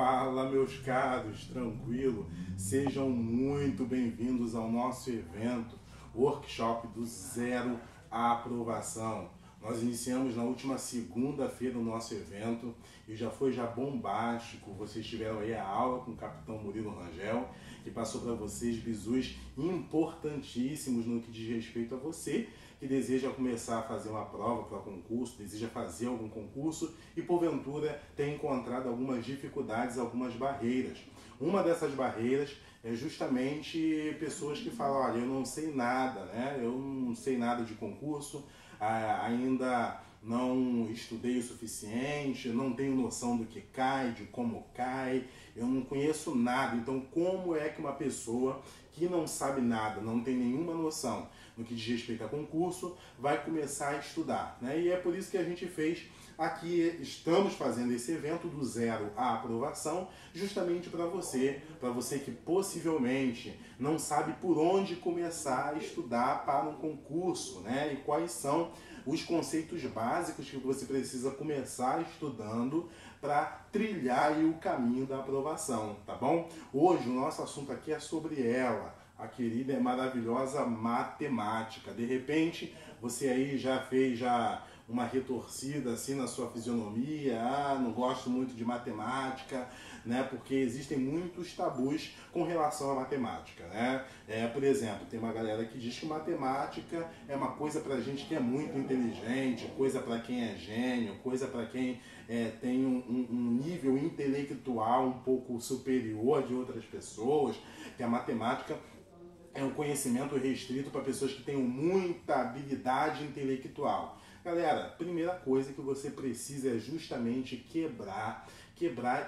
Fala, meus caros, tranquilo? Sejam muito bem-vindos ao nosso evento, Workshop do Zero à Aprovação. Nós iniciamos na última segunda-feira o nosso evento e já foi bombástico. Vocês tiveram aí a aula com o Capitão Murilo Rangel, que passou para vocês bizus importantíssimos no que diz respeito a você que deseja começar a fazer uma prova para concurso, deseja fazer algum concurso e porventura tem encontrado algumas dificuldades, algumas barreiras. Uma dessas barreiras é justamente pessoas que falam, olha, eu não sei nada, né? Eu não sei nada de concurso, ainda não estudei o suficiente, não tenho noção do que cai, de como cai, eu não conheço nada. Então, como é que uma pessoa que não sabe nada, não tem nenhuma noção no que diz respeito a concurso, vai começar a estudar, né? E é por isso que a gente fez aqui, estamos fazendo esse evento do Zero à Aprovação, justamente para você que possivelmente não sabe por onde começar a estudar para um concurso, né? E quais são os conceitos básicos que você precisa começar estudando para trilhar aí o caminho da aprovação, tá bom? Hoje o nosso assunto aqui é sobre ela, a querida e maravilhosa matemática. De repente, você aí já fez uma retorcida assim na sua fisionomia, não gosto muito de matemática, né? Porque existem muitos tabus com relação à matemática, né? Por exemplo, tem uma galera que diz que matemática é uma coisa para gente que é muito inteligente, coisa para quem é gênio, coisa para quem tem um nível intelectual um pouco superior de outras pessoas, que a matemática é um conhecimento restrito para pessoas que tenham muita habilidade intelectual. Galera, primeira coisa que você precisa é justamente quebrar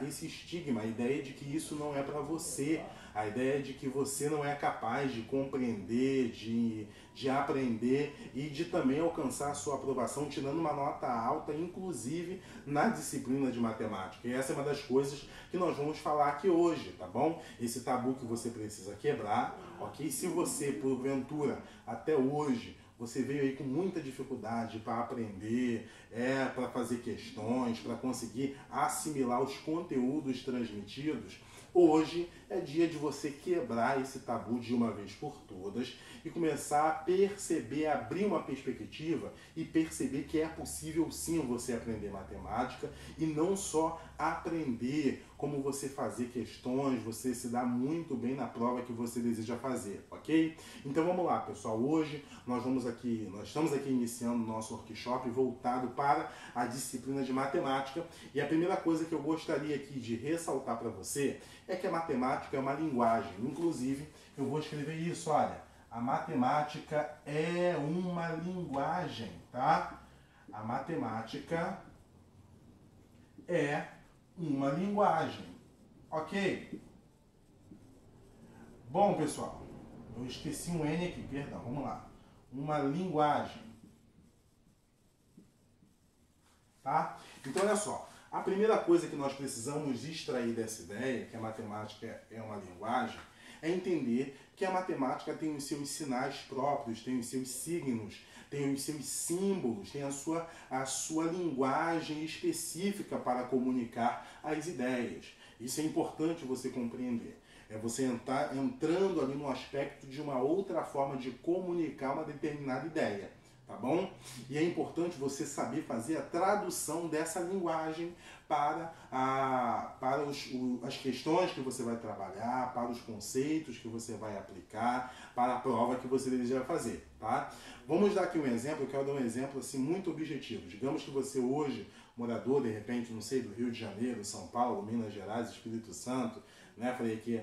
esse estigma, a ideia de que isso não é para você, a ideia de que você não é capaz de compreender, de aprender e de também alcançar a sua aprovação tirando uma nota alta, inclusive na disciplina de matemática. E essa é uma das coisas que nós vamos falar aqui hoje, tá bom? Esse tabu que você precisa quebrar, ok? Se você, porventura, até hoje, você veio aí com muita dificuldade para aprender, para fazer questões, para conseguir assimilar os conteúdos transmitidos, hoje é dia de você quebrar esse tabu de uma vez por todas e começar a perceber, abrir uma perspectiva e perceber que é possível sim você aprender matemática e não só aprender como você fazer questões, você se dá muito bem na prova que você deseja fazer, ok? Então vamos lá, pessoal. Hoje nós estamos aqui iniciando o nosso workshop voltado para a disciplina de matemática e a primeira coisa que eu gostaria aqui de ressaltar para você é que a matemática é uma linguagem. Inclusive, eu vou escrever isso, olha, a matemática é uma linguagem, tá? A matemática é uma linguagem, ok? Bom, pessoal, eu esqueci um N aqui, perdão, vamos lá. Uma linguagem, tá? Então, olha só, a primeira coisa que nós precisamos extrair dessa ideia, que a matemática é uma linguagem, é entender que a matemática tem os seus sinais próprios, tem os seus signos, tem os seus símbolos, tem a sua linguagem específica para comunicar as ideias. Isso é importante você compreender. É você entrando ali no aspecto de uma outra forma de comunicar uma determinada ideia. Tá bom? E é importante você saber fazer a tradução dessa linguagem para as questões que você vai trabalhar, para os conceitos que você vai aplicar, para a prova que você deseja fazer, tá? Vamos dar aqui um exemplo, eu quero dar um exemplo assim, muito objetivo. Digamos que você hoje, morador, de repente, não sei, do Rio de Janeiro, São Paulo, Minas Gerais, Espírito Santo, né? Falei aqui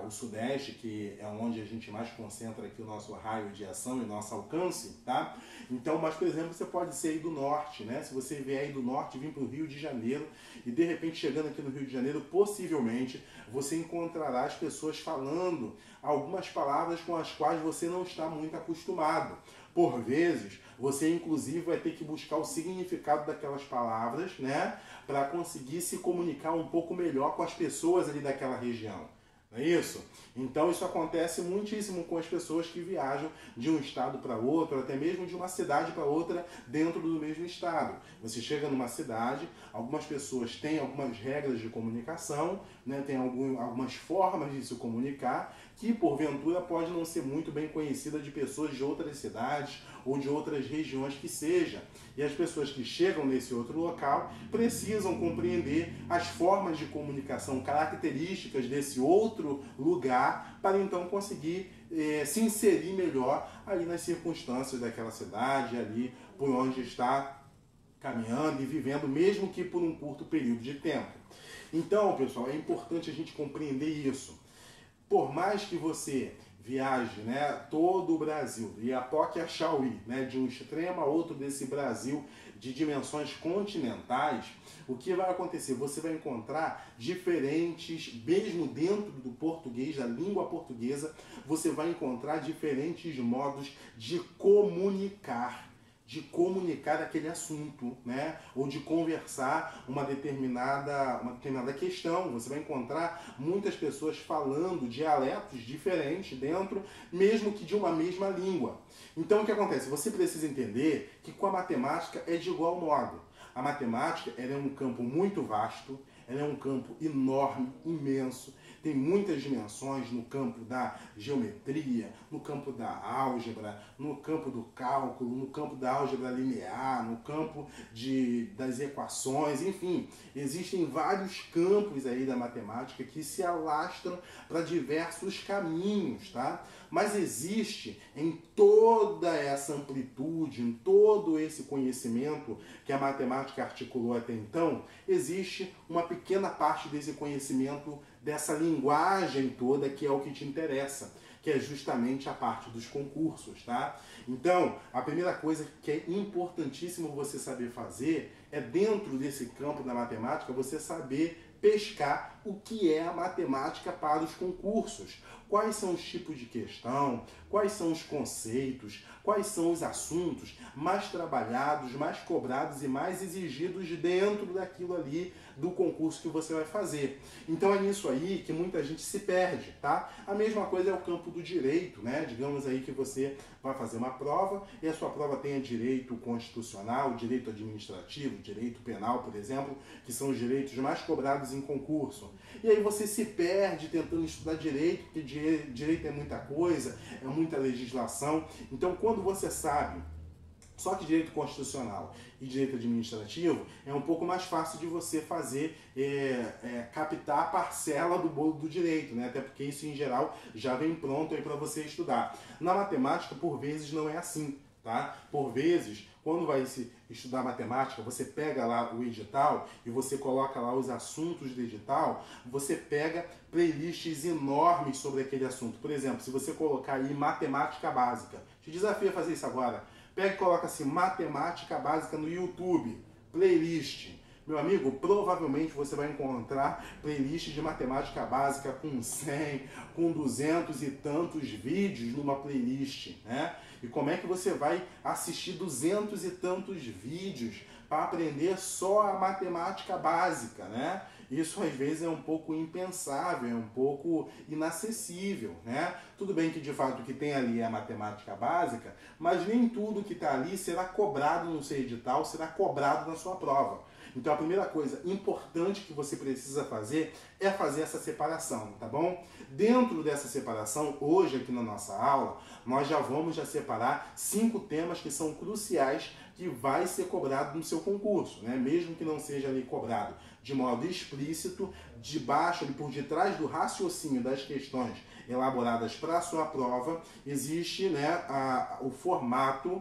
o Sudeste, que é onde a gente mais concentra aqui o nosso raio de ação e nosso alcance, tá? Então, mas por exemplo, você pode ser aí do Norte, né? Se você vier aí do Norte, vir para o Rio de Janeiro e de repente chegando aqui no Rio de Janeiro, possivelmente você encontrará as pessoas falando algumas palavras com as quais você não está muito acostumado. Por vezes, você inclusive vai ter que buscar o significado daquelas palavras, né, para conseguir se comunicar um pouco melhor com as pessoas ali daquela região. não é isso? Então isso acontece muitíssimo com as pessoas que viajam de um estado para outro, até mesmo de uma cidade para outra dentro do mesmo estado. Você chega numa cidade, algumas pessoas têm algumas regras de comunicação, né, tem algumas formas de se comunicar, que porventura pode não ser muito bem conhecida de pessoas de outras cidades ou de outras regiões que seja. E as pessoas que chegam nesse outro local precisam compreender as formas de comunicação características desse outro lugar para então conseguir se inserir melhor ali nas circunstâncias daquela cidade, ali por onde está caminhando e vivendo, mesmo que por um curto período de tempo. Então, pessoal, é importante a gente compreender isso. Por mais que você viaje, né, todo o Brasil, do Iapoque a Chauí, né, de um extremo a outro desse Brasil de dimensões continentais, o que vai acontecer? Você vai encontrar diferentes, mesmo dentro do português, da língua portuguesa, você vai encontrar diferentes modos de comunicar aquele assunto, né? Ou de conversar uma determinada questão. Você vai encontrar muitas pessoas falando dialetos diferentes dentro, mesmo que de uma mesma língua. Então o que acontece? Você precisa entender que com a matemática é de igual modo. A matemática ela é um campo muito vasto, ela é um campo enorme, imenso, tem muitas dimensões no campo da geometria, no campo da álgebra, no campo do cálculo, no campo da álgebra linear, no campo das equações, enfim, existem vários campos aí da matemática que se alastram para diversos caminhos, tá? Mas existe em toda essa amplitude, em todo esse conhecimento que a matemática articulou até então, existe uma pequena parte desse conhecimento, dessa linguagem toda, que é o que te interessa, que é justamente a parte dos concursos, tá? Então, a primeira coisa que é importantíssimo você saber fazer é, dentro desse campo da matemática, você saber pescar o que é a matemática para os concursos. Quais são os tipos de questão, quais são os conceitos, quais são os assuntos mais trabalhados, mais cobrados e mais exigidos dentro daquilo ali do concurso que você vai fazer. Então é nisso aí que muita gente se perde, tá? A mesma coisa é o campo do direito, né? Digamos aí que você vai fazer uma prova e a sua prova tenha direito constitucional, direito administrativo, direito penal, por exemplo, que são os direitos mais cobrados em concurso. E aí você se perde tentando estudar direito, porque direito é muita coisa, é muita legislação. Então quando você sabe só que direito constitucional e direito administrativo é um pouco mais fácil de você fazer, captar a parcela do bolo do direito, né? Até porque isso em geral já vem pronto aí para você estudar. Na matemática, por vezes, não é assim, tá? Por vezes, quando vai se estudar matemática, você pega lá o edital e você coloca lá os assuntos do edital, você pega playlists enormes sobre aquele assunto. Por exemplo, se você colocar aí matemática básica, te desafio a fazer isso agora. Pega e coloca assim, matemática básica no YouTube, playlist. Meu amigo, provavelmente você vai encontrar playlist de matemática básica com 100, com 200 e tantos vídeos numa playlist, né? E como é que você vai assistir 200 e tantos vídeos para aprender só a matemática básica, né? Isso às vezes é um pouco impensável, é um pouco inacessível, né? Tudo bem que de fato o que tem ali é a matemática básica, mas nem tudo que está ali será cobrado no seu edital, será cobrado na sua prova. Então a primeira coisa importante que você precisa fazer é fazer essa separação, tá bom? Dentro dessa separação, hoje aqui na nossa aula, nós já vamos separar 5 temas que são cruciais que vai ser cobrado no seu concurso, né? Mesmo que não seja ali cobrado de modo explícito, debaixo, por detrás do raciocínio das questões elaboradas para a sua prova, existe, né, o formato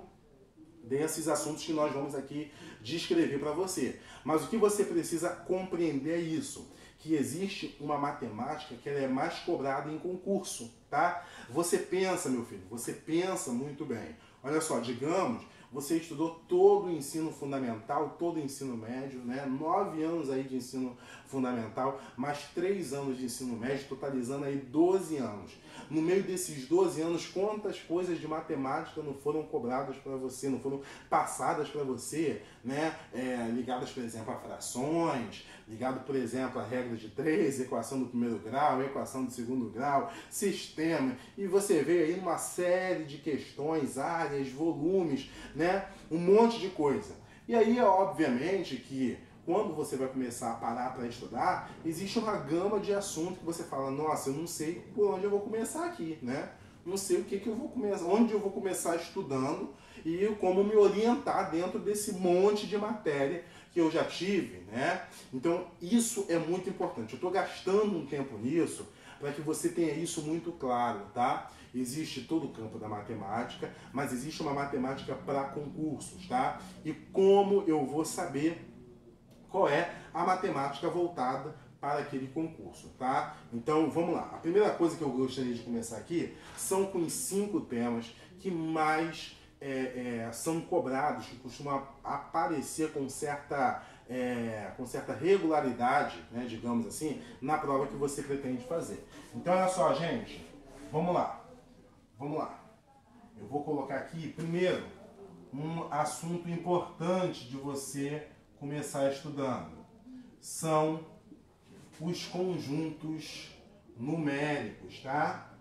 desses assuntos que nós vamos aqui descrever para você. Mas o que você precisa compreender é isso, que existe uma matemática que ela é mais cobrada em concurso, tá? Você pensa, meu filho, você pensa muito bem. Olha só, digamos, você estudou todo o ensino fundamental, todo o ensino médio, né? 9 anos aí de ensino fundamental, mais 3 anos de ensino médio, totalizando aí 12 anos. No meio desses 12 anos, quantas coisas de matemática não foram cobradas para você, não foram passadas para você, né? Ligadas, por exemplo, a frações, ligado, por exemplo, a regra de 3, equação do primeiro grau, equação do segundo grau, sistema, e você vê aí uma série de questões, áreas, volumes, né? Um monte de coisa. E aí, obviamente, que quando você vai começar a parar para estudar, existe uma gama de assuntos que você fala, nossa, eu não sei por onde eu vou começar aqui, né? Não sei o que eu vou começar, onde eu vou começar estudando e como me orientar dentro desse monte de matéria que eu já tive, né? Então, isso é muito importante. Eu estou gastando um tempo nisso para que você tenha isso muito claro, tá? Existe todo o campo da matemática, mas existe uma matemática para concursos, tá? E como eu vou saber qual é a matemática voltada para aquele concurso, tá? Então, vamos lá. A primeira coisa que eu gostaria de começar aqui são com os 5 temas que mais são cobrados, que costumam aparecer com certa regularidade, né, digamos assim, na prova que você pretende fazer. Então, olha só, gente. Vamos lá. Vamos lá. Eu vou colocar aqui, primeiro, um assunto importante de você começar estudando. São os conjuntos numéricos, tá?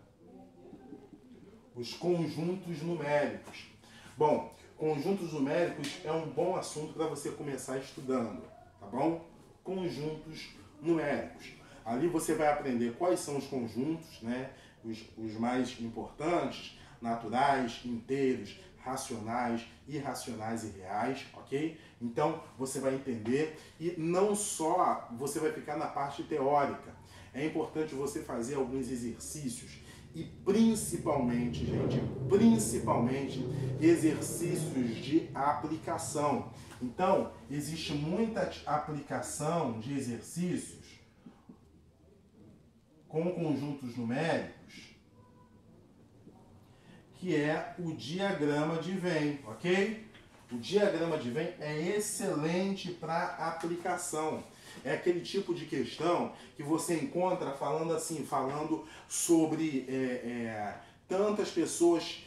Os conjuntos numéricos. Bom, conjuntos numéricos é um bom assunto para você começar estudando, tá bom? Conjuntos numéricos. Ali você vai aprender quais são os conjuntos, né? Os mais importantes, naturais, inteiros, racionais, irracionais e reais, ok? Então, você vai entender e não só você vai ficar na parte teórica. É importante você fazer alguns exercícios e principalmente, gente, exercícios de aplicação. Então, existe muita aplicação de exercícios com conjuntos numéricos, que é o diagrama de Venn, ok? O diagrama de Venn é excelente para aplicação. É aquele tipo de questão que você encontra falando assim, falando sobre tantas pessoas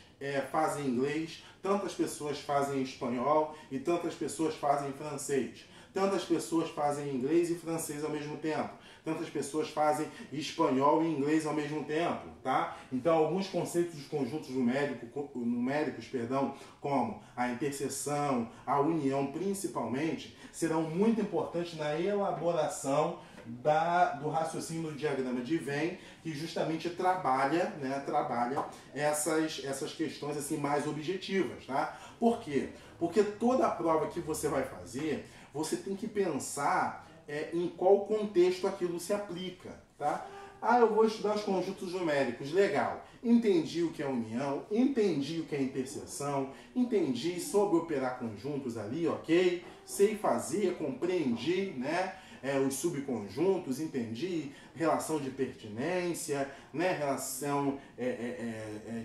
fazem inglês, tantas pessoas fazem espanhol e tantas pessoas fazem francês. Tantas pessoas fazem inglês e francês ao mesmo tempo. Tantas pessoas fazem espanhol e inglês ao mesmo tempo, tá? Então, alguns conceitos de conjuntos numéricos, como a interseção, a união, principalmente, serão muito importantes na elaboração do raciocínio do diagrama de Venn, que justamente trabalha essas questões assim mais objetivas, tá? Por quê? Porque toda a prova que você vai fazer, você tem que pensar em qual contexto aquilo se aplica, tá? Ah, eu vou estudar os conjuntos numéricos, legal. Entendi o que é união, entendi o que é interseção, entendi sobre operar conjuntos ali, ok? Sei fazer, compreendi, né? Os subconjuntos, entendi relação de pertinência, né? Relação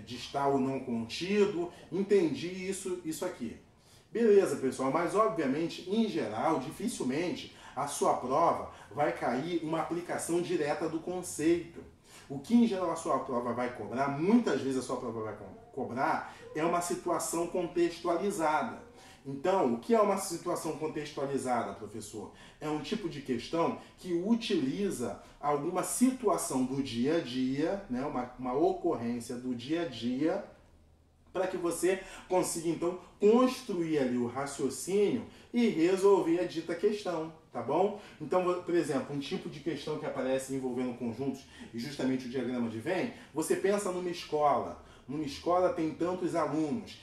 de estar ou não contido, entendi isso aqui. Beleza, pessoal, mas obviamente, em geral, dificilmente a sua prova vai cair uma aplicação direta do conceito. O que em geral a sua prova vai cobrar, muitas vezes a sua prova vai cobrar, é uma situação contextualizada. Então, o que é uma situação contextualizada, professor? É um tipo de questão que utiliza alguma situação do dia a dia, né, uma ocorrência do dia a dia, para que você consiga, então, construir ali o raciocínio e resolver a dita questão, tá bom? Então, por exemplo, um tipo de questão que aparece envolvendo conjuntos e justamente o diagrama de Venn, você pensa numa escola. Numa escola tem tantos alunos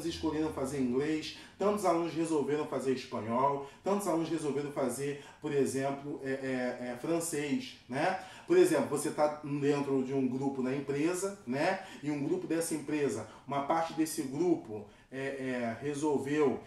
escolheram fazer inglês, tantos alunos resolveram fazer espanhol, tantos alunos resolveram fazer, por exemplo, francês, né? Por exemplo, você está dentro de um grupo na empresa, né? E um grupo dessa empresa, uma parte desse grupo resolveu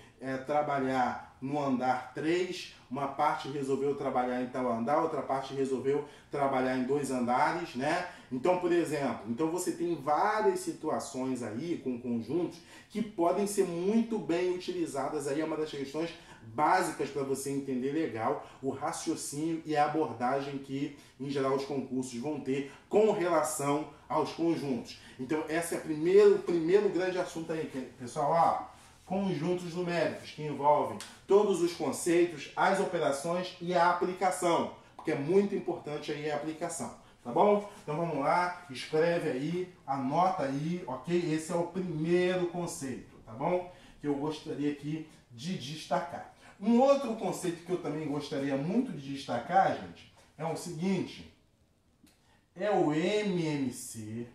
trabalhar no andar 3, uma parte resolveu trabalhar em tal andar, outra parte resolveu trabalhar em 2 andares, né? Então, por exemplo, você tem várias situações aí com conjuntos que podem ser muito bem utilizadas aí, é uma das questões básicas para você entender legal o raciocínio e a abordagem que, em geral, os concursos vão ter com relação aos conjuntos. Então, esse é o primeiro grande assunto aí, pessoal, ó. Conjuntos numéricos, que envolvem todos os conceitos, as operações e a aplicação, porque é muito importante aí a aplicação, tá bom? Então vamos lá, escreve aí, anota aí, ok? Esse é o primeiro conceito, tá bom? Que eu gostaria aqui de destacar. Um outro conceito que eu também gostaria muito de destacar, gente, é o seguinte, é o MMC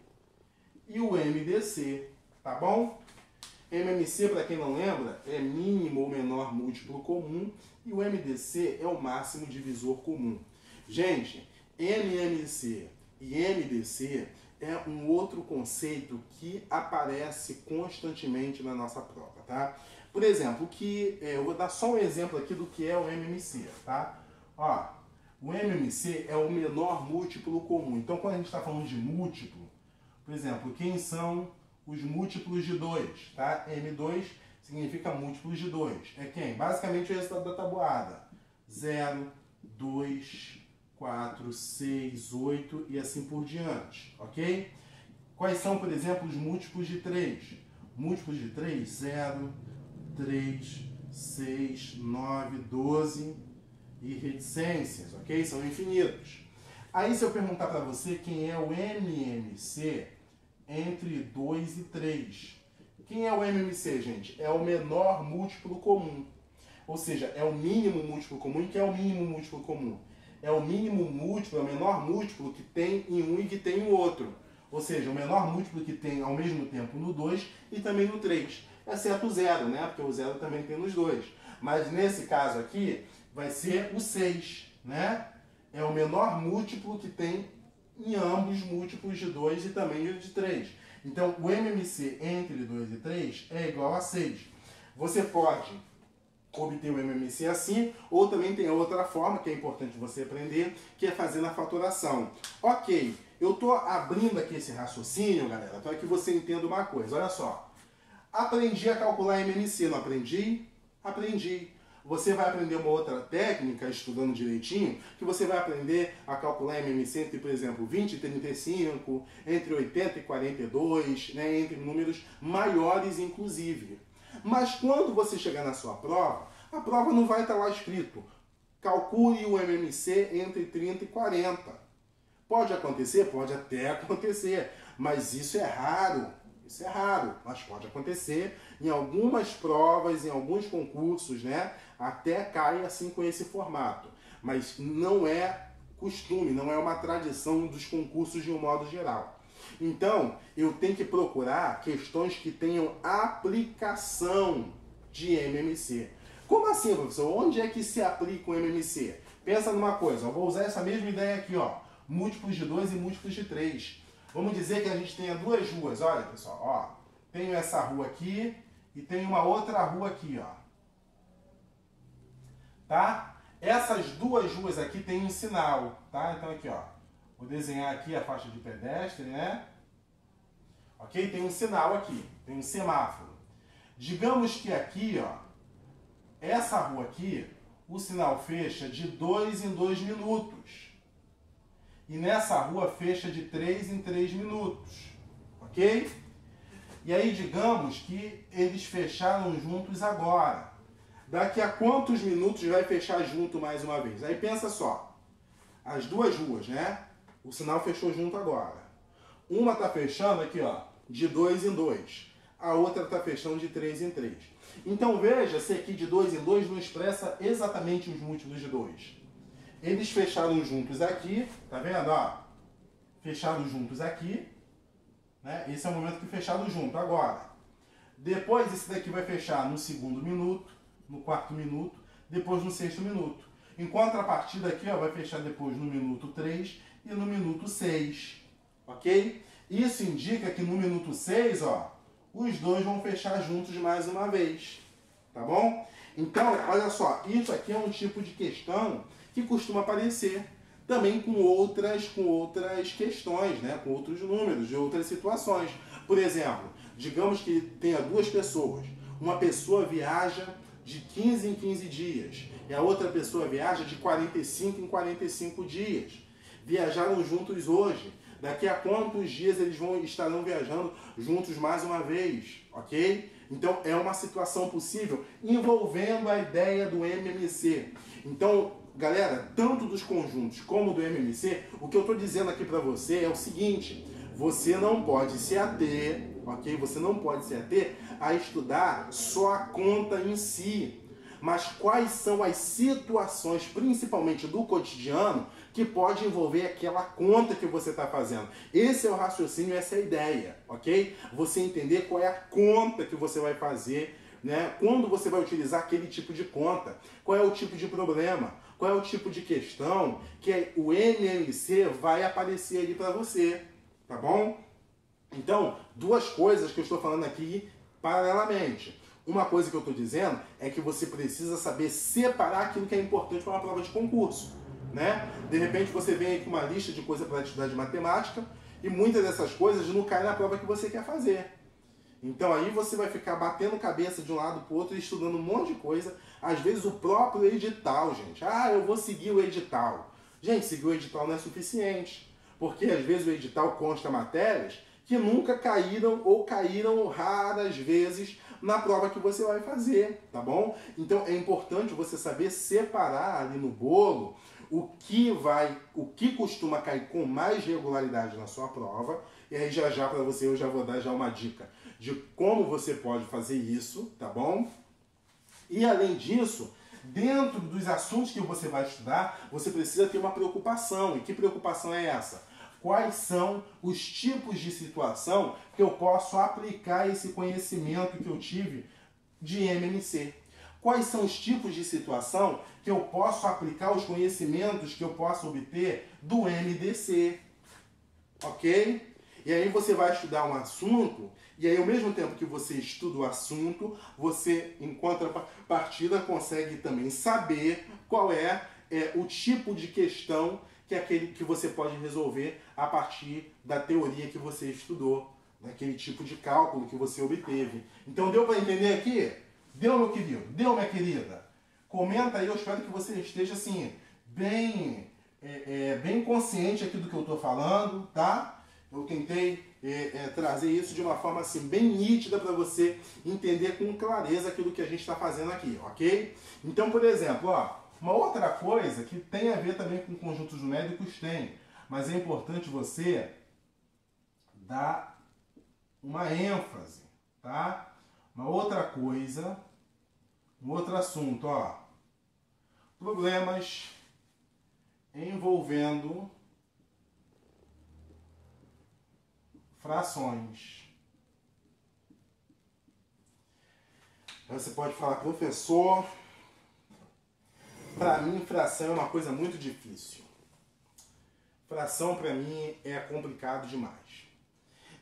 e o MDC, tá bom? MMC, para quem não lembra, é mínimo ou menor múltiplo comum e o MDC é o máximo divisor comum. Gente, MMC e MDC é um outro conceito que aparece constantemente na nossa prova, tá? Por exemplo, eu vou dar só um exemplo aqui do que é o MMC, tá? Ó, o MMC é o menor múltiplo comum. Então, quando a gente está falando de múltiplo, por exemplo, quem são os múltiplos de 2, tá? M2 significa múltiplos de 2. É quem? Basicamente o resultado da tabuada. 0, 2, 4, 6, 8 e assim por diante, ok? Quais são, por exemplo, os múltiplos de 3? Múltiplos de 3, 0, 3, 6, 9, 12 e reticências, ok? São infinitos. Aí se eu perguntar para você quem é o MMC entre 2 e 3. Quem é o MMC, gente? É o menor múltiplo comum. Ou seja, é o mínimo múltiplo comum. E que é o mínimo múltiplo comum? É o mínimo múltiplo, é o menor múltiplo que tem em um e que tem em outro. Ou seja, o menor múltiplo que tem ao mesmo tempo no 2 e também no 3. Exceto o 0, né? Porque o 0 também tem nos dois. Mas nesse caso aqui, vai ser o 6, né? É o menor múltiplo que tem em ambos múltiplos de 2 e também de 3. Então, o MMC entre 2 e 3 é igual a 6. Você pode obter o MMC assim, ou também tem outra forma, que é importante você aprender, que é fazendo a fatoração. Ok, eu estou abrindo aqui esse raciocínio, galera, para que você entenda uma coisa. Olha só, aprendi a calcular MMC, não aprendi? Aprendi. Você vai aprender uma outra técnica, estudando direitinho, que você vai aprender a calcular MMC entre, por exemplo, 20 e 35, entre 80 e 42, né, entre números maiores, inclusive. Mas quando você chegar na sua prova, a prova não vai estar lá escrito calcule o MMC entre 30 e 40. Pode acontecer? Pode até acontecer, mas isso é raro. Isso é raro, mas pode acontecer em algumas provas, em alguns concursos, né? Até cai assim com esse formato. Mas não é costume, não é uma tradição dos concursos de um modo geral. Então, eu tenho que procurar questões que tenham aplicação de MMC. Como assim, professor? Onde é que se aplica o MMC? Pensa numa coisa, eu vou usar essa mesma ideia aqui, ó. Múltiplos de 2 e múltiplos de 3. Vamos dizer que a gente tenha duas ruas, olha pessoal, ó. Tenho essa rua aqui e tenho uma outra rua aqui, ó. Tá? Essas duas ruas aqui têm um sinal, tá? Então aqui, ó. Vou desenhar aqui a faixa de pedestre, né? Ok? Tem um sinal aqui, tem um semáforo. Digamos que aqui, ó, essa rua aqui, o sinal fecha de 2 em 2 minutos. E nessa rua fecha de 3 em 3 minutos, ok? E aí digamos que eles fecharam juntos agora. Daqui a quantos minutos vai fechar junto mais uma vez? Aí pensa só, as duas ruas, né? O sinal fechou junto agora. Uma está fechando aqui, ó, de 2 em 2. A outra está fechando de 3 em 3. Então veja se aqui de 2 em 2 não expressa exatamente os múltiplos de 2. Eles fecharam juntos aqui, tá vendo? Ó, fecharam juntos aqui, né? Esse é o momento que fecharam junto. Agora, depois esse daqui vai fechar no segundo minuto, no quarto minuto, depois no sexto minuto. Em contrapartida aqui, ó, vai fechar depois no minuto 3 e no minuto 6, ok? Isso indica que no minuto 6, ó, os dois vão fechar juntos mais uma vez, tá bom? Então, olha só, isso aqui é um tipo de questão que costuma aparecer também com outras questões, né? Com outros números, de outras situações. Por exemplo, digamos que tenha duas pessoas. Uma pessoa viaja de 15 em 15 dias e a outra pessoa viaja de 45 em 45 dias. Viajaram juntos hoje. Daqui a quantos dias eles estarão viajando juntos mais uma vez, ok? Então é uma situação possível envolvendo a ideia do MMC. Então, galera, tanto dos conjuntos como do MMC, o que eu estou dizendo aqui para você é o seguinte: você não pode se ater, ok? Você não pode se ater a estudar só a conta em si, mas quais são as situações, principalmente do cotidiano, que pode envolver aquela conta que você está fazendo. Esse é o raciocínio, essa é a ideia, ok? Você entender qual é a conta que você vai fazer, né? Quando você vai utilizar aquele tipo de conta, qual é o tipo de problema, qual é o tipo de questão que o MMC vai aparecer ali para você, tá bom? Então, duas coisas que eu estou falando aqui paralelamente. Uma coisa que eu estou dizendo é que você precisa saber separar aquilo que é importante para uma prova de concurso, né? De repente você vem aí com uma lista de coisas para estudar de matemática e muitas dessas coisas não caem na prova que você quer fazer. Então aí você vai ficar batendo cabeça de um lado para o outro e estudando um monte de coisa. Às vezes o próprio edital, gente. Ah, eu vou seguir o edital. Gente, seguir o edital não é suficiente. Porque às vezes o edital consta matérias que nunca caíram ou caíram raras vezes na prova que você vai fazer, tá bom? Então é importante você saber separar ali no bolo o que costuma cair com mais regularidade na sua prova. E aí já para você eu já vou dar já uma dica de como você pode fazer isso, tá bom? E além disso, dentro dos assuntos que você vai estudar, você precisa ter uma preocupação. E que preocupação é essa? Quais são os tipos de situação que eu posso aplicar esse conhecimento que eu tive de MMC? Quais são os tipos de situação que eu posso aplicar os conhecimentos que eu posso obter do MDC? Ok? E aí você vai estudar um assunto, e aí ao mesmo tempo que você estuda o assunto, você, em contrapartida, consegue também saber qual é o tipo de questão que é aquele que você pode resolver a partir da teoria que você estudou, daquele tipo de cálculo que você obteve. Então deu para entender aqui? Deu, meu querido? Deu, minha querida? Comenta aí, eu espero que você esteja assim, bem consciente aqui do que eu estou falando, tá? Eu tentei trazer isso de uma forma assim, bem nítida para você entender com clareza aquilo que a gente está fazendo aqui, ok? Então, por exemplo, ó, uma outra coisa que tem a ver também com conjuntos numéricos mas é importante você dar uma ênfase, tá? Uma outra coisa, um outro assunto, ó, problemas envolvendo frações. Você pode falar, professor, para mim fração é uma coisa muito difícil. Fração para mim é complicado demais.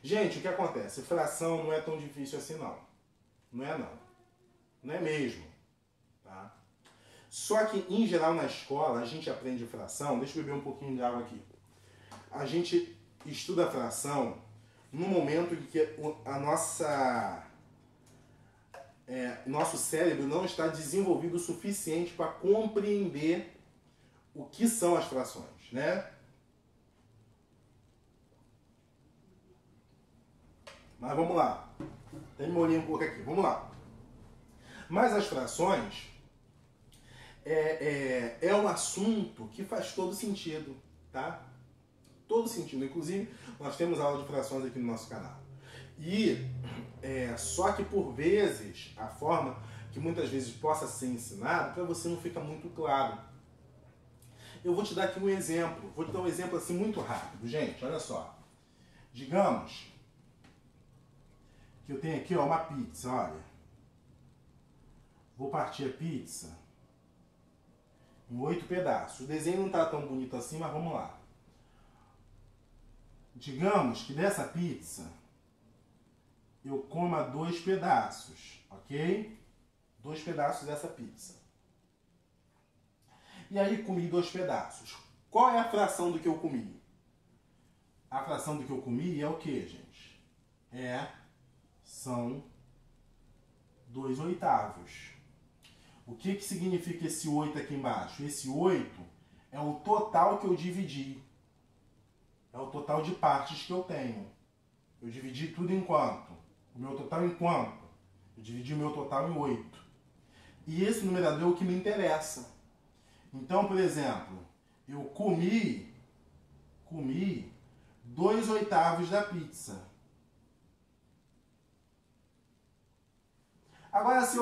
Gente, o que acontece? Fração não é tão difícil assim não. Não é não. Não é mesmo. Tá? Só que em geral na escola a gente aprende fração. Deixa eu beber um pouquinho de água aqui. A gente estuda fração no momento em que nosso cérebro não está desenvolvido o suficiente para compreender o que são as frações, né? Mas vamos lá. Até me molhei um pouco aqui. Vamos lá. Mas as frações é um assunto que faz todo sentido, tá? Todo sentido. Inclusive, nós temos aula de frações aqui no nosso canal. E só que por vezes, a forma que muitas vezes possa ser ensinado, para você não fica muito claro. Eu vou te dar aqui um exemplo. Vou te dar um exemplo assim muito rápido, gente. Olha só. Digamos que eu tenho aqui ó, uma pizza, olha. Vou partir a pizza em 8 pedaços. O desenho não está tão bonito assim, mas vamos lá. Digamos que dessa pizza eu coma 2 pedaços, ok? 2 pedaços dessa pizza. E aí comi 2 pedaços. Qual é a fração do que eu comi? A fração do que eu comi é o que, gente? São 2/8. O que significa esse 8 aqui embaixo? Esse 8 é o total que eu dividi. É o total de partes que eu tenho. Eu dividi tudo em quanto? O meu total em quanto? Eu dividi o meu total em 8. E esse numerador é o que me interessa. Então, por exemplo, eu comi 2/8 da pizza. Agora, se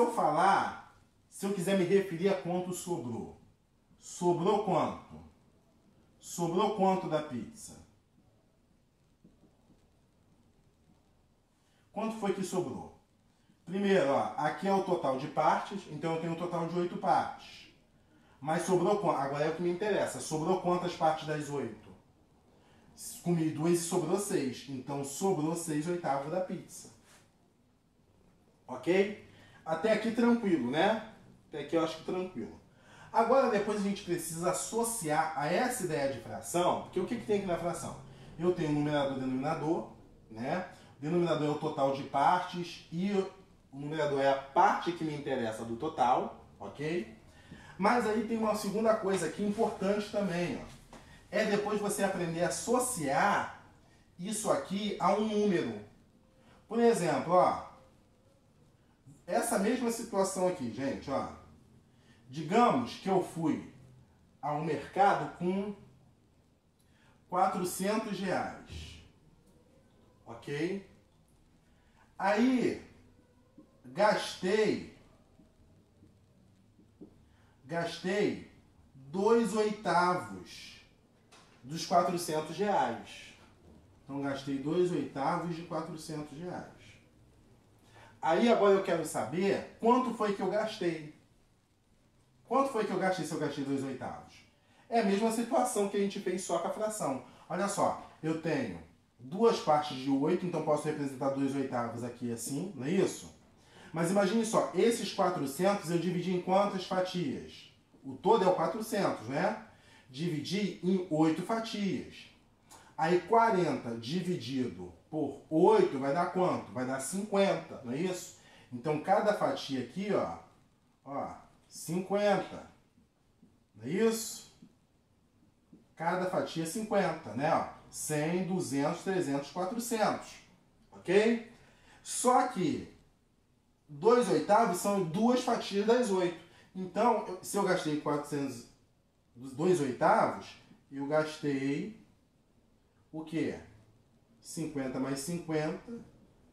eu quiser me referir a quanto sobrou. Sobrou quanto? Sobrou quanto da pizza? Quanto foi que sobrou? Primeiro, ó, aqui é o total de partes, então eu tenho um total de 8 partes. Mas sobrou quanto? Agora é o que me interessa. Sobrou quantas partes das 8? Comi 2 e sobrou 6. Então sobrou 6/8 da pizza. Ok? Até aqui tranquilo, né? Até aqui eu acho que tranquilo. Agora depois a gente precisa associar a essa ideia de fração, porque o que tem aqui na fração? Eu tenho numerador e denominador, né? O denominador é o total de partes e o numerador é a parte que me interessa do total, ok? Mas aí tem uma segunda coisa aqui importante também, ó. É depois você aprender a associar isso aqui a um número. Por exemplo, ó, essa mesma situação aqui, gente, ó. Digamos que eu fui ao mercado com R$400, ok? Aí, gastei 2/8 dos R$400. Então, gastei 2/8 de R$400. Aí, agora eu quero saber quanto foi que eu gastei. Quanto foi que eu gastei se eu gastei 2/8? É a mesma situação que a gente fez só com a fração. Olha só, eu tenho 2 partes de 8, então posso representar 2/8 aqui assim, não é isso? Mas imagine só, esses 400 eu dividi em quantas fatias? O todo é o 400, né? Dividi em 8 fatias. Aí 40 dividido por 8 vai dar quanto? Vai dar 50, não é isso? Então cada fatia aqui, ó 50, não é isso? Cada fatia é 50, né? Ó, 100, 200, 300, 400, ok? Só que 2/8 são 2 fatias das 8. Então, se eu gastei 2/8, eu gastei o quê? 50 mais 50,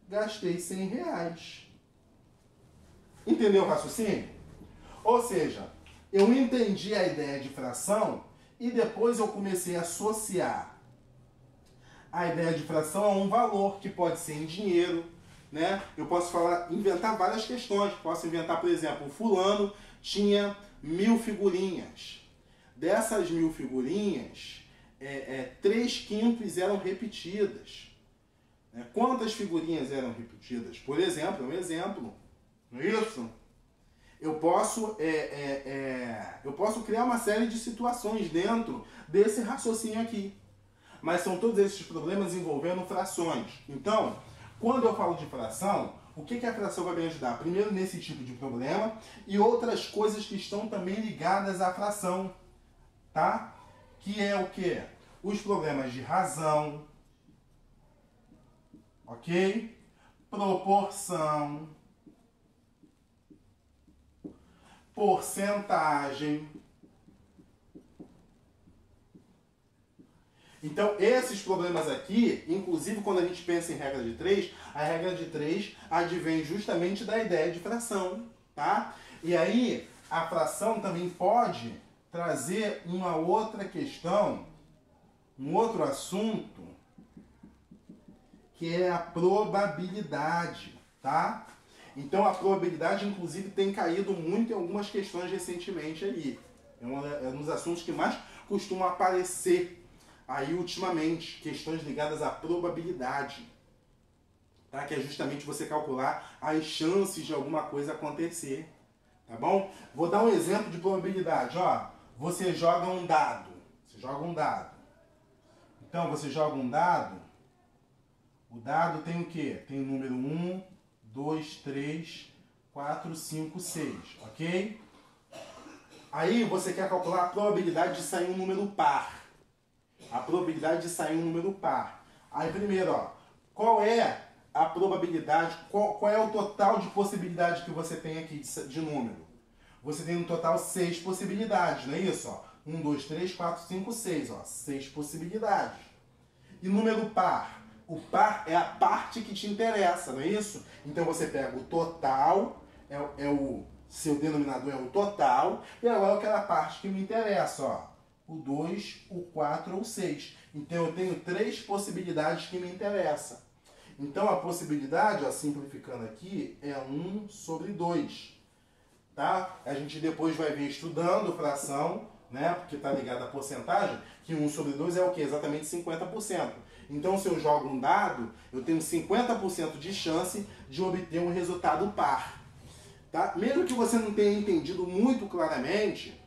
gastei R$100. Entendeu o raciocínio? Ou seja, eu entendi a ideia de fração e depois eu comecei a associar a ideia de fração a um valor, que pode ser em dinheiro, né? Eu posso inventar várias questões. Posso inventar, por exemplo, o fulano tinha 1000 figurinhas. Dessas 1000 figurinhas, 3/5 eram repetidas. Quantas figurinhas eram repetidas? Por exemplo, é um exemplo. Não é isso? Eu posso criar uma série de situações dentro desse raciocínio aqui. Mas são todos esses problemas envolvendo frações. Então, quando eu falo de fração, o que a fração vai me ajudar? Primeiro, nesse tipo de problema e outras coisas que estão também ligadas à fração, tá? Que é o quê? Os problemas de razão, ok? Proporção, porcentagem. Então, esses problemas aqui, inclusive quando a gente pensa em regra de 3, a regra de 3 advém justamente da ideia de fração, tá? E aí, a fração também pode trazer uma outra questão, um outro assunto, que é a probabilidade, tá? Então, a probabilidade, inclusive, tem caído muito em algumas questões recentemente ali. É um dos assuntos que mais costumam aparecer aí ultimamente, questões ligadas à probabilidade. tá? Que é justamente você calcular as chances de alguma coisa acontecer, tá bom? Vou dar um exemplo de probabilidade, ó. Você joga um dado, Então, você joga um dado, o dado tem o quê? Tem o número 1, 2, 3, 4, 5, 6, ok? Aí você quer calcular a probabilidade de sair um número par. A probabilidade de sair um número par. Aí primeiro, ó, qual é a probabilidade, qual é o total de possibilidades que você tem aqui de número? Você tem no total 6 possibilidades, não é isso? Ó? 1, 2, 3, 4, 5, 6. Ó, 6 possibilidades. E número par? O par é a parte que te interessa, não é isso? Então você pega o total, seu denominador é o total, e agora aquela parte que me interessa, ó. O 2, o 4 ou o 6. Então eu tenho 3 possibilidades que me interessam. Então a possibilidade, ó, simplificando aqui, é 1 sobre 2. Tá? A gente depois vai ver estudando fração, né? Porque está ligado à porcentagem, que 1 sobre 2 é o quê? Exatamente 50%. Então se eu jogo um dado, eu tenho 50% de chance de obter um resultado par. Tá? Mesmo que você não tenha entendido muito claramente,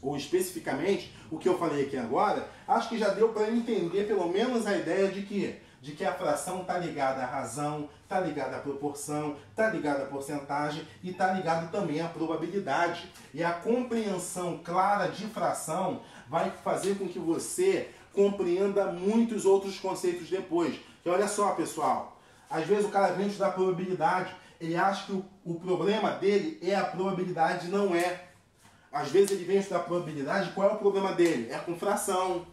ou especificamente, o que eu falei aqui agora, acho que já deu para entender pelo menos a ideia de que a fração está ligada à razão, está ligada à proporção, está ligada à porcentagem e está ligado também à probabilidade. E a compreensão clara de fração vai fazer com que você compreenda muitos outros conceitos depois. E olha só, pessoal, às vezes o cara vem estudar probabilidade, ele acha que o problema dele é a probabilidade, não é. Às vezes ele vem estudar probabilidade, qual é o problema dele? É com fração.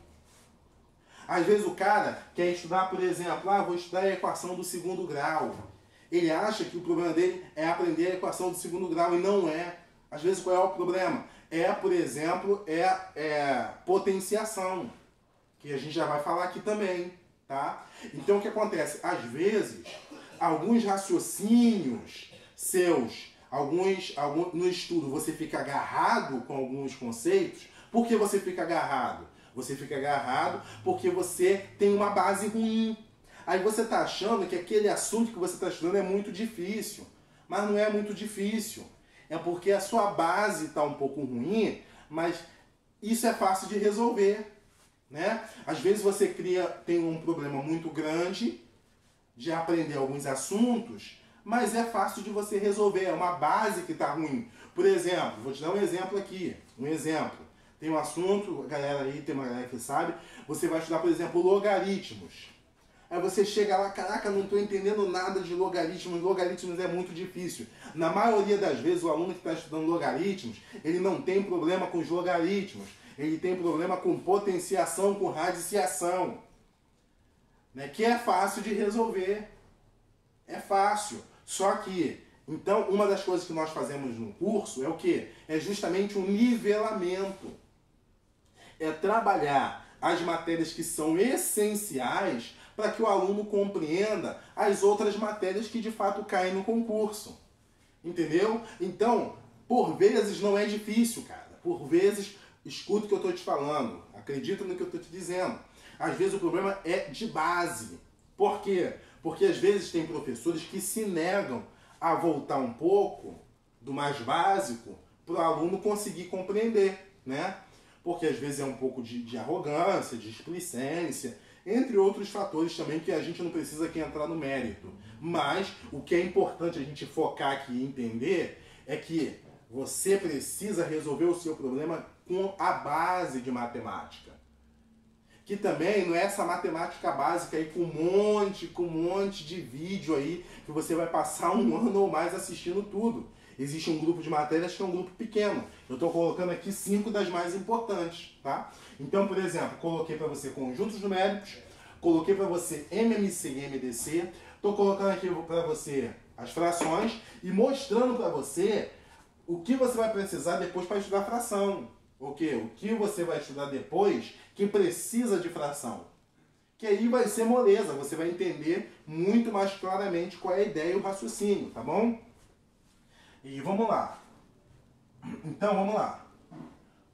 Às vezes o cara quer estudar, por exemplo, vou estudar a equação do segundo grau. Ele acha que o problema dele é aprender a equação do segundo grau e não é. Às vezes qual é o problema? Por exemplo, potenciação, que a gente já vai falar aqui também, tá? Então o que acontece? Às vezes, alguns raciocínios seus, no estudo você fica agarrado com alguns conceitos. Por que você fica agarrado? Você fica agarrado porque você tem uma base ruim. Aí você está achando que aquele assunto que você está estudando é muito difícil. Mas não é muito difícil. É porque a sua base está um pouco ruim, mas isso é fácil de resolver, né? Às vezes você tem um problema muito grande de aprender alguns assuntos, mas é fácil de você resolver, é uma base que está ruim. Por exemplo, vou te dar um exemplo aqui, Tem um assunto, tem uma galera que sabe, você vai estudar, por exemplo, logaritmos. Aí você chega lá, caraca, não estou entendendo nada de logaritmos é muito difícil. Na maioria das vezes, o aluno que está estudando logaritmos, ele não tem problema com os logaritmos, ele tem problema com potenciação, com radiciação, né? Que é fácil de resolver. É fácil. Só que, então, uma das coisas que nós fazemos no curso é o quê? É justamente um nivelamento. É trabalhar as matérias que são essenciais para que o aluno compreenda as outras matérias que de fato caem no concurso. Entendeu? Então, por vezes não é difícil, cara. Por vezes, escuta o que eu estou te falando. Acredita no que eu estou te dizendo. Às vezes o problema é de base. Por quê? Porque às vezes tem professores que se negam a voltar um pouco do mais básico para o aluno conseguir compreender, né? Porque às vezes é um pouco de arrogância, de displicência, entre outros fatores também que a gente não precisa aqui entrar no mérito. Mas o que é importante a gente focar aqui e entender é que você precisa resolver o seu problema com a base de matemática. Que também não é essa matemática básica aí com um monte de vídeo aí que você vai passar um ano ou mais assistindo tudo. Existe um grupo de matérias que é um grupo pequeno. Eu estou colocando aqui 5 das mais importantes, tá? Então, por exemplo, coloquei para você conjuntos numéricos, coloquei para você MMC e MDC, estou colocando aqui para você as frações e mostrando para você o que você vai precisar depois para estudar fração. O que você vai estudar depois que precisa de fração. Que aí vai ser moleza, você vai entender muito mais claramente qual é a ideia e o raciocínio, tá bom? E vamos lá. Então, vamos lá.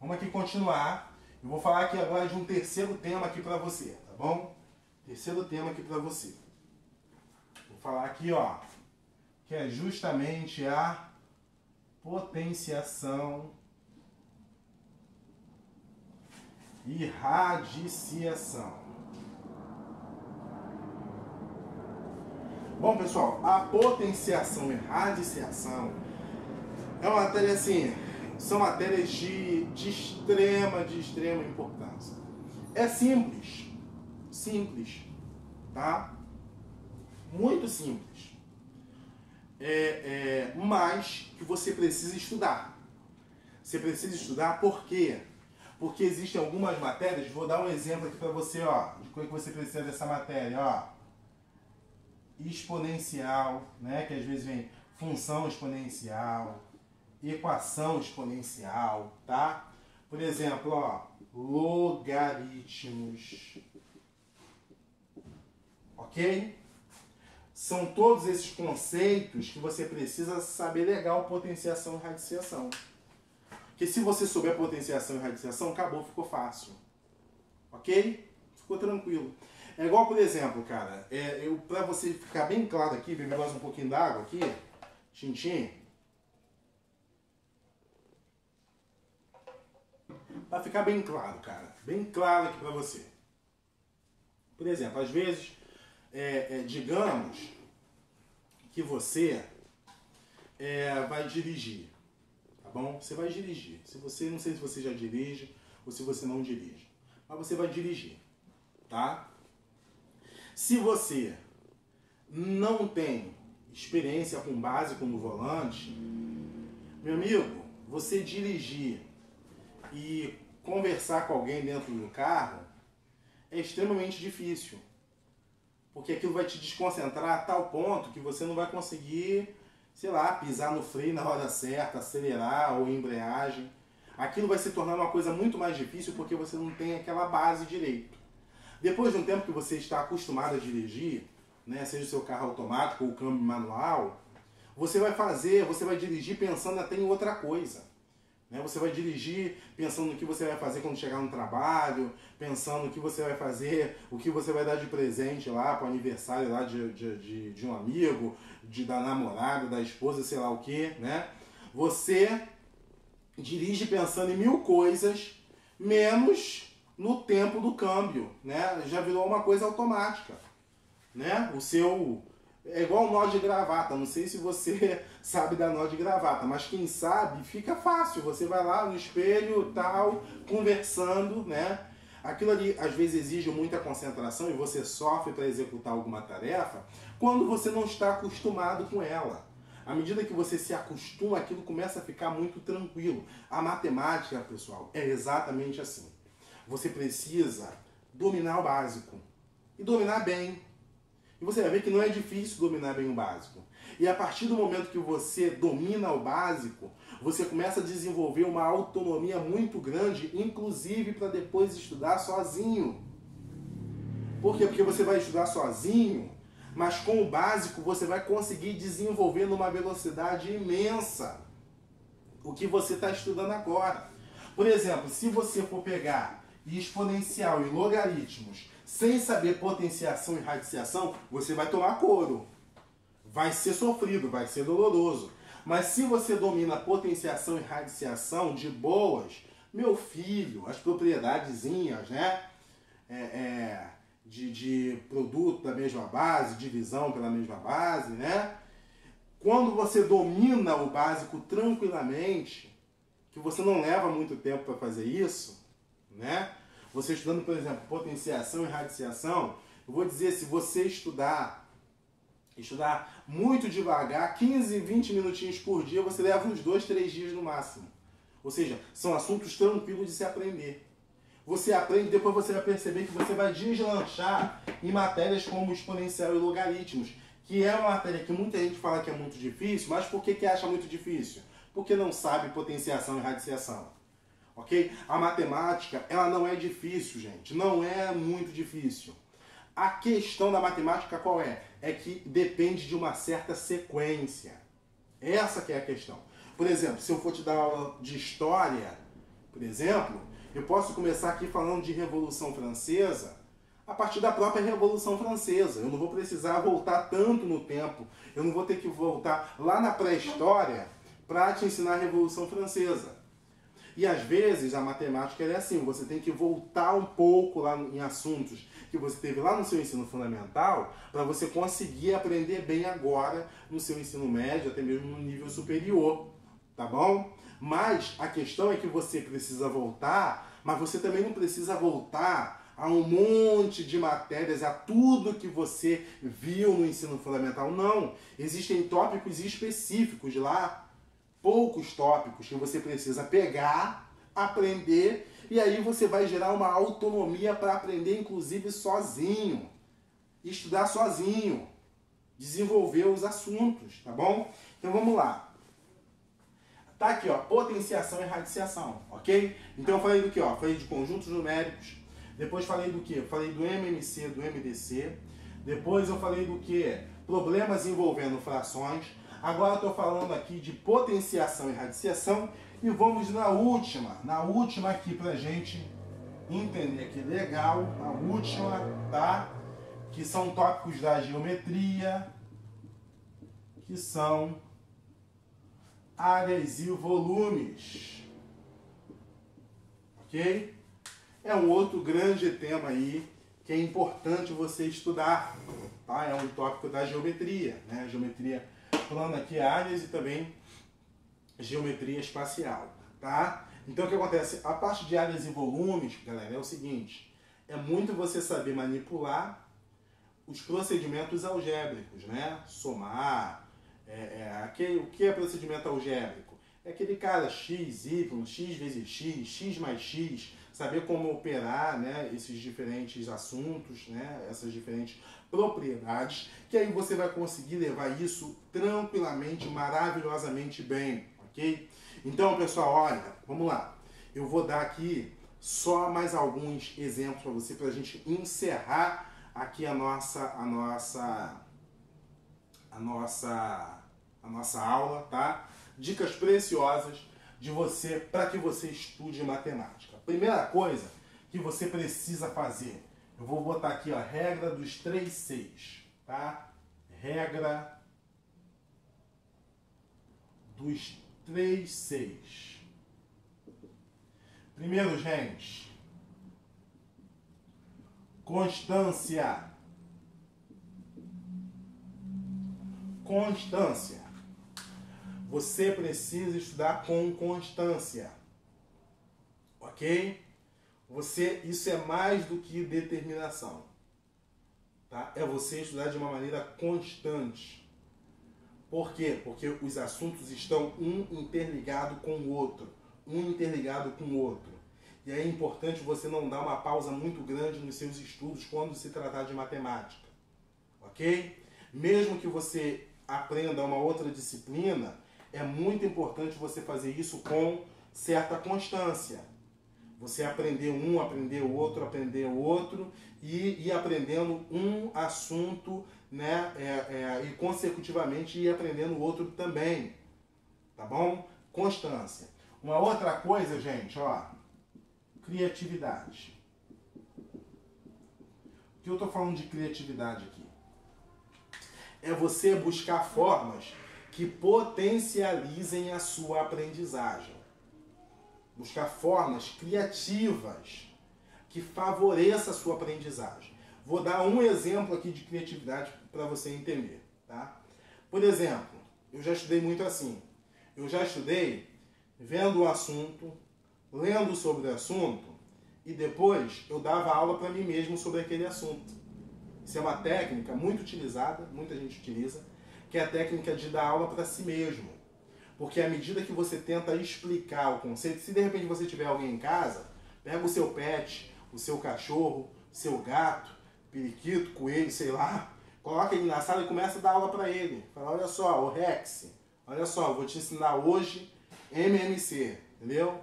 Vamos aqui continuar. Eu vou falar aqui agora de um terceiro tema aqui para você, tá bom? Terceiro tema aqui para você. Vou falar aqui, ó, que é justamente a potenciação e radiciação. Bom, pessoal, a potenciação e radiciação é uma matéria assim, são matérias de extrema importância. É simples, tá? Muito simples. Mas que você precisa estudar. Você precisa estudar por quê? Porque existem algumas matérias, vou dar um exemplo aqui para você, ó, de como é que você precisa dessa matéria, ó. Exponencial, né, que às vezes vem função exponencial, equação exponencial, tá? Por exemplo, ó, logaritmos. Ok? São todos esses conceitos que você precisa saber legal potenciação e radiciação. Porque se você souber potenciação e radiciação, acabou, ficou fácil. Ok? Ficou tranquilo. É igual, por exemplo, cara, pra você ficar bem claro aqui, beber mais um pouquinho d'água aqui, tintim. Pra ficar bem claro, cara, bem claro aqui pra você. Por exemplo, às vezes, digamos que você vai dirigir, tá bom? Você vai dirigir. Se você, não sei se você já dirige ou se você não dirige, mas você vai dirigir, tá? Se você não tem experiência com básico no volante, meu amigo, você dirigir e conversar com alguém dentro do carro é extremamente difícil. Porque aquilo vai te desconcentrar a tal ponto que você não vai conseguir, sei lá, pisar no freio na hora certa, acelerar ou embreagem. Aquilo vai se tornar uma coisa muito mais difícil porque você não tem aquela base direito. Depois de um tempo que você está acostumado a dirigir, né, seja o seu carro automático ou o câmbio manual, você vai dirigir pensando até em outra coisa. Né? Você vai dirigir pensando no que você vai fazer quando chegar no trabalho, pensando no que você vai fazer, o que você vai dar de presente lá para o aniversário lá de um amigo, da namorada, da esposa, sei lá o que, né? Você dirige pensando em 1000 coisas, menos no tempo do câmbio, né? Já virou uma coisa automática, né? É igual um nó de gravata, não sei se você sabe dar nó de gravata, mas quem sabe fica fácil, você vai lá no espelho, tal, conversando, né? Aquilo ali às vezes exige muita concentração e você sofre para executar alguma tarefa quando você não está acostumado com ela. À medida que você se acostuma, aquilo começa a ficar muito tranquilo. A matemática, pessoal, é exatamente assim. Você precisa dominar o básico e dominar bem. E você vai ver que não é difícil dominar bem o básico. E a partir do momento que você domina o básico, você começa a desenvolver uma autonomia muito grande, inclusive para depois estudar sozinho. Por quê? Porque você vai estudar sozinho, mas com o básico você vai conseguir desenvolver numa velocidade imensa o que você está estudando agora. Por exemplo, se você for pegar exponencial e logaritmos sem saber potenciação e radiciação, você vai tomar couro. Vai ser sofrido, vai ser doloroso. Mas se você domina potenciação e radiciação de boas, meu filho, as propriedadezinhas, né? De produto da mesma base, divisão pela mesma base, né? Quando você domina o básico tranquilamente, que você não leva muito tempo para fazer isso, né? Você estudando, por exemplo, potenciação e radiciação, eu vou dizer, se você estudar muito devagar, 15, 20 minutinhos por dia, você leva uns 2, 3 dias no máximo. Ou seja, são assuntos tranquilos de se aprender. Você aprende, depois você vai perceber que você vai deslanchar em matérias como exponencial e logaritmos, que é uma matéria que muita gente fala que é muito difícil, mas por que acha muito difícil? Porque não sabe potenciação e radiciação. Ok? A matemática, ela não é difícil, gente. Não é muito difícil. A questão da matemática qual é? É que depende de uma certa sequência. Essa que é a questão. Por exemplo, se eu for te dar aula de história, por exemplo, eu posso começar aqui falando de Revolução Francesa, A partir da própria Revolução Francesa. Eu não vou precisar voltar tanto no tempo, eu não vou ter que voltar lá na pré-história para te ensinar a Revolução Francesa. E às vezes a matemática é assim, você tem que voltar um pouco lá em assuntos que você teve lá no seu ensino fundamental para você conseguir aprender bem agora no seu ensino médio, até mesmo no nível superior, tá bom? Mas a questão é que você precisa voltar, mas você também não precisa voltar a um monte de matérias, a tudo que você viu no ensino fundamental. Não, existem tópicos específicos lá, poucos tópicos que você precisa pegar, aprender, e aí você vai gerar uma autonomia para aprender, inclusive sozinho, estudar sozinho, desenvolver os assuntos, tá bom? Então vamos lá. Tá aqui, ó, potenciação e radiciação, ok? Então eu falei do que, ó? Falei de conjuntos numéricos, depois falei do que? Falei do MMC, do MDC, depois eu falei do que? Problemas envolvendo frações. Agora eu estou falando aqui de potenciação e radiciação e vamos na última aqui pra gente entender aqui legal, a última, tá? Que são tópicos da geometria, que são áreas e volumes, ok? É um outro grande tema aí que é importante você estudar, tá? É um tópico da geometria, né? Geometria plana aqui, áreas e também geometria espacial, tá? Então o que acontece? A parte de áreas e volumes, galera, é o seguinte, é muito você saber manipular os procedimentos algébricos, né? Somar, o que é procedimento algébrico? É aquele cara x, y, x vezes x, x mais x, saber como operar, né, esses diferentes assuntos, né, essas diferentes propriedades, que aí você vai conseguir levar isso tranquilamente, maravilhosamente bem, ok? Então, pessoal, olha, vamos lá. Eu vou dar aqui só mais alguns exemplos para você, para a gente encerrar aqui a nossa aula, tá? Dicas preciosas de você para que você estude matemática. Primeira coisa que você precisa fazer, eu vou botar aqui, ó, regra dos 3 Cs, tá? Regra dos 3 Cs. Primeiro, gente, constância. Constância. Você precisa estudar com constância, ok? Isso é mais do que determinação, tá? É você estudar de uma maneira constante. Por quê? Porque os assuntos estão um interligado com o outro, E é importante você não dar uma pausa muito grande nos seus estudos quando se tratar de matemática, ok? Mesmo que você aprenda uma outra disciplina, é muito importante você fazer isso com certa constância. Você aprender um, aprender o outro e ir aprendendo um assunto, né, e consecutivamente ir aprendendo o outro também. Tá bom? Constância. Uma outra coisa, gente, ó, criatividade. O que eu estou falando de criatividade aqui? É você buscar formas que potencializem a sua aprendizagem. Buscar formas criativas que favoreçam a sua aprendizagem. Vou dar um exemplo aqui de criatividade para você entender, tá? Por exemplo, eu já estudei muito assim. Eu já estudei vendo o assunto, lendo sobre o assunto e depois eu dava aula para mim mesmo sobre aquele assunto. Isso é uma técnica muito utilizada, muita gente utiliza, que é a técnica de dar aula para si mesmo. Porque à medida que você tenta explicar o conceito, se de repente você tiver alguém em casa, pega o seu pet, o seu cachorro, seu gato, periquito, coelho, sei lá, coloca ele na sala e começa a dar aula para ele. Fala, olha só, o Rex, olha só, eu vou te ensinar hoje MMC, entendeu?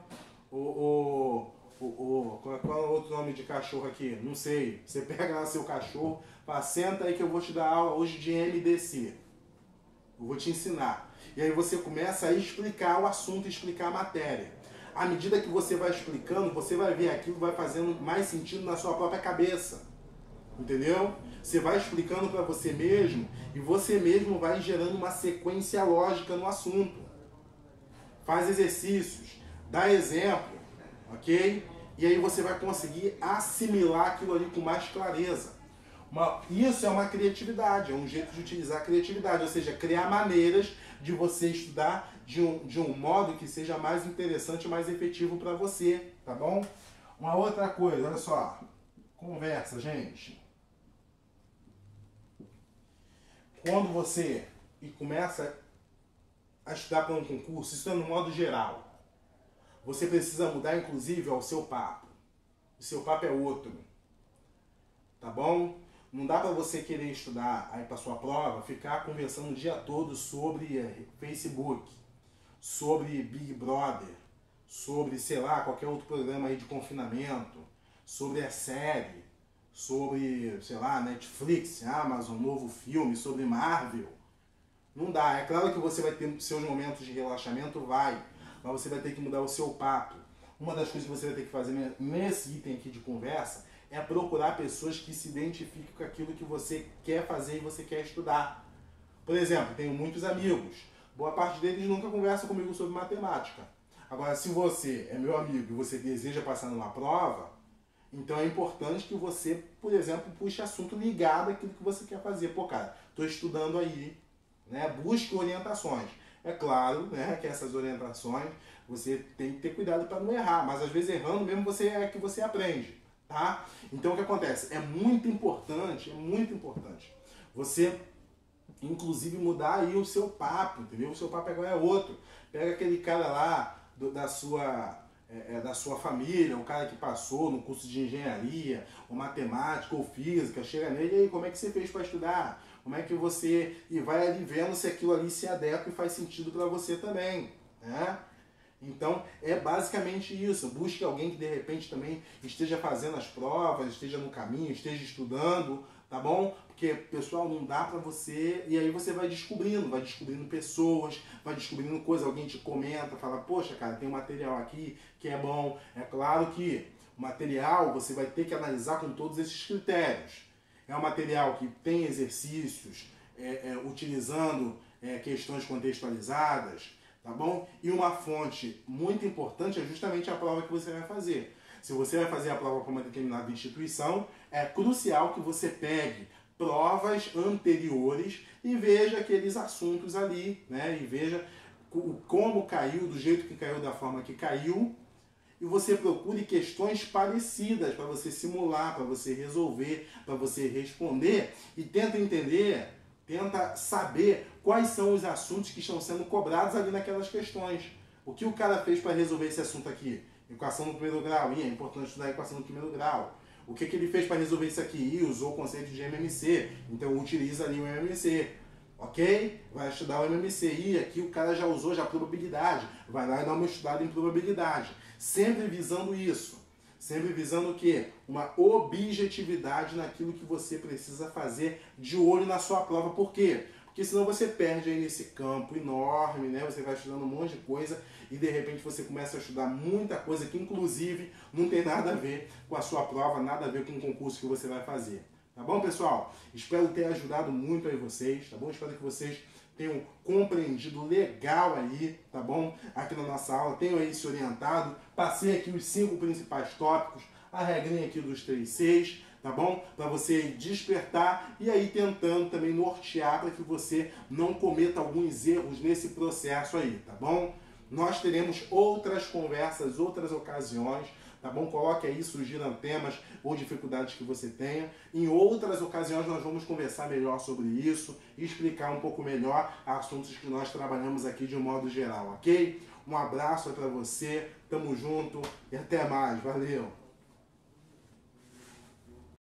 Qual é o outro nome de cachorro aqui? Não sei. Você pega lá seu cachorro, fala, senta aí que eu vou te dar aula hoje de MDC. Eu vou te ensinar. E aí você começa a explicar o assunto, explicar a matéria. À medida que você vai explicando, você vai ver aquilo, vai fazendo mais sentido na sua própria cabeça. entendeu? Você vai explicando para você mesmo e você mesmo vai gerando uma sequência lógica no assunto. Faz exercícios, dá exemplo, ok? E aí você vai conseguir assimilar aquilo ali com mais clareza. Isso é uma criatividade, é um jeito de utilizar a criatividade, ou seja, criar maneiras de você estudar de um modo que seja mais interessante e mais efetivo para você, tá bom? Uma outra coisa, olha só, conversa, gente. Quando você começa a estudar para um concurso, isso é no modo geral, você precisa mudar inclusive ao seu papo. O seu papo é outro, tá bom? Não dá para você querer estudar aí para sua prova, ficar conversando o dia todo sobre Facebook, sobre Big Brother, sobre, sei lá, qualquer outro programa aí de confinamento, sobre a série, sobre, sei lá, Netflix, Amazon, novo filme, sobre Marvel. Não dá. É claro que você vai ter seus momentos de relaxamento, mas você vai ter que mudar o seu papo. Uma das coisas que você vai ter que fazer nesse item aqui de conversa é procurar pessoas que se identifiquem com aquilo que você quer fazer e você quer estudar. Por exemplo, tenho muitos amigos. Boa parte deles nunca conversa comigo sobre matemática. Agora, se você é meu amigo e você deseja passar numa prova, então é importante que você, por exemplo, puxe assunto ligado àquilo que você quer fazer. Pô, cara, estou estudando aí, né? Busque orientações. É claro, né, que essas orientações você tem que ter cuidado para não errar, mas às vezes errando mesmo é que você aprende. Tá? Então o que acontece? É muito importante você, inclusive, mudar aí o seu papo, entendeu? O seu papo agora é outro. Pega aquele cara lá da sua família, o cara que passou no curso de engenharia, ou matemática, ou física, chega nele, e aí, como é que você fez para estudar? Como é que você... E vai ali vendo se aquilo ali se adequa e faz sentido para você também, né? Então, é basicamente isso. Busque alguém que, de repente, também esteja fazendo as provas, esteja no caminho, esteja estudando, tá bom? Porque, pessoal, não dá pra você... E aí você vai descobrindo pessoas, vai descobrindo coisas. Alguém te comenta, fala, poxa, cara, tem um material aqui que é bom. É claro que o material você vai ter que analisar com todos esses critérios. É um material que tem exercícios, utilizando questões contextualizadas, tá bom? E uma fonte muito importante é justamente a prova que você vai fazer. Se você vai fazer a prova para uma determinada instituição, é crucial que você pegue provas anteriores e veja aqueles assuntos ali, né? E veja como caiu, do jeito que caiu, da forma que caiu. E você procure questões parecidas para você simular, para você resolver, para você responder. E tenta entender, tenta saber quais são os assuntos que estão sendo cobrados ali naquelas questões. O que o cara fez para resolver esse assunto aqui? Equação do primeiro grau. E é importante estudar a equação do primeiro grau. O que ele fez para resolver isso aqui? E usou o conceito de MMC. Então utiliza ali o MMC. Ok? Vai estudar o MMC. E aqui o cara já usou já probabilidade. Vai lá e dá uma estudada em probabilidade. Sempre visando isso. Sempre visando o quê? Uma objetividade naquilo que você precisa fazer de olho na sua prova. Por quê? Porque senão você perde aí nesse campo enorme, né? Você vai estudando um monte de coisa e de repente você começa a estudar muita coisa que inclusive não tem nada a ver com a sua prova, nada a ver com o concurso que você vai fazer. Tá bom, pessoal? Espero ter ajudado muito aí vocês, tá bom? Espero que vocês tenham compreendido legal aí, tá bom? Aqui na nossa aula, tenham aí se orientado. Passei aqui os 5 principais tópicos, a regrinha aqui dos 3-6, tá bom? Para você despertar e aí tentando também nortear para que você não cometa alguns erros nesse processo aí, tá bom? Nós teremos outras conversas, outras ocasiões, tá bom? Coloque aí, surgiram temas ou dificuldades que você tenha. Em outras ocasiões nós vamos conversar melhor sobre isso e explicar um pouco melhor assuntos que nós trabalhamos aqui de um modo geral, ok? Um abraço para você, tamo junto e até mais, valeu!